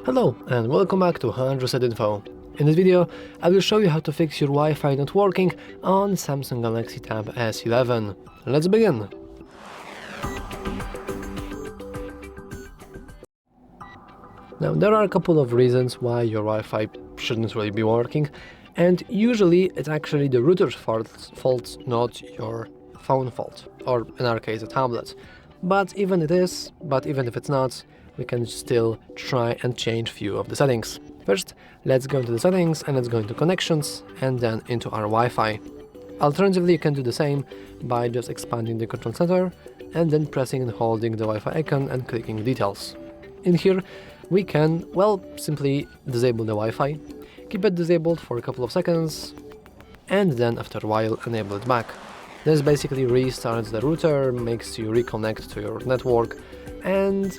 Hello and welcome back to HardReset.Info. In this video, I will show you how to fix your Wi-Fi not working on Samsung Galaxy Tab S11. Let's begin! Now, there are a couple of reasons why your Wi-Fi shouldn't really be working, and usually it's actually the router's fault, not your phone fault, or in our case a tablet. But even if it's not, we can still try and change a few of the settings. First, let's go into the settings and let's go into connections and then into our Wi-Fi. Alternatively, you can do the same by just expanding the control center and then pressing and holding the Wi-Fi icon and clicking details. In here, we can, simply disable the Wi-Fi, keep it disabled for a couple of seconds, and then after a while enable it back. This basically restarts the router, makes you reconnect to your network, and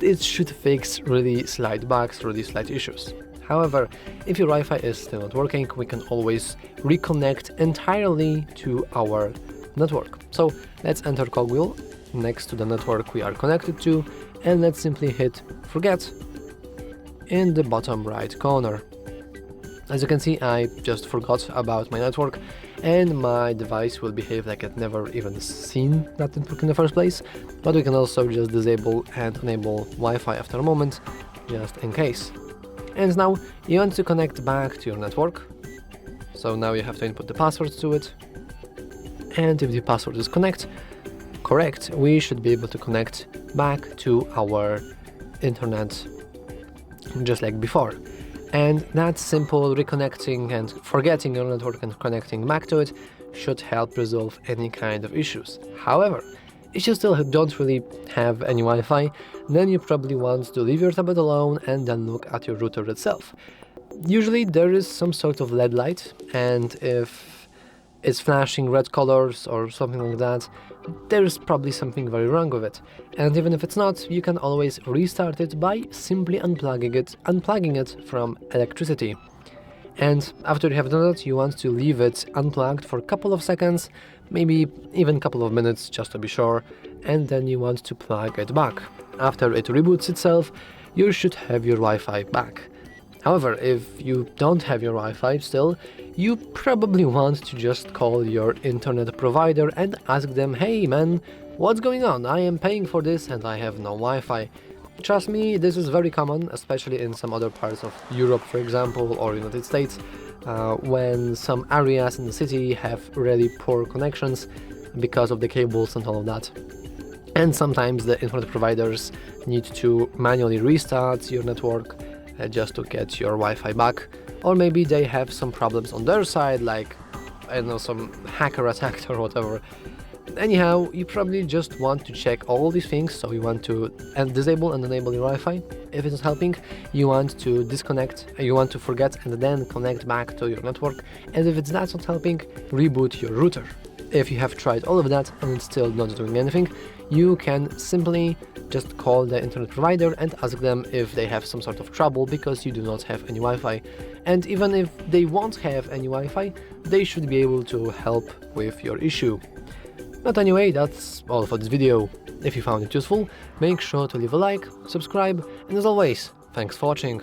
it should fix really slight bugs, really slight issues. However, if your Wi-Fi is still not working, we can always reconnect entirely to our network. So let's enter cogwheel next to the network we are connected to, and let's simply hit forget in the bottom right corner. As you can see, I just forgot about my network and my device will behave like it never even seen that network in the first place, but we can also just disable and enable Wi-Fi after a moment, just in case. And now you want to connect back to your network, so now you have to input the password to it, and if the password is correct, we should be able to connect back to our internet just like before. And that simple reconnecting and forgetting your network and connecting back to it should help resolve any kind of issues. However, if you still don't really have any Wi-Fi, then you probably want to leave your tablet alone and then look at your router itself. Usually there is some sort of LED light, and if it's flashing red colors or something like that, there is probably something very wrong with it. And even if it's not, you can always restart it by simply unplugging it from electricity. And after you have done that, you want to leave it unplugged for a couple of seconds, maybe even a couple of minutes just to be sure, and then you want to plug it back. After it reboots itself, you should have your Wi-Fi back. However, if you don't have your Wi-Fi still, you probably want to just call your internet provider and ask them, hey man, what's going on? I am paying for this and I have no Wi-Fi. Trust me, this is very common, especially in some other parts of Europe, for example, or United States, when some areas in the city have really poor connections because of the cables and all of that. And sometimes the internet providers need to manually restart your network just to get your Wi-Fi back, or maybe they have some problems on their side, like, I don't know, some hacker attack or whatever. Anyhow, you probably just want to check all these things, so you want to disable and enable your Wi-Fi. If it's not helping, you want to disconnect, you want to forget and then connect back to your network, and if that's not helping, reboot your router. If you have tried all of that and it's still not doing anything, you can simply just call the internet provider and ask them if they have some sort of trouble because you do not have any Wi-Fi. And even if they won't have any Wi-Fi, they should be able to help with your issue. But anyway, that's all for this video. If you found it useful, make sure to leave a like, subscribe, and as always, thanks for watching.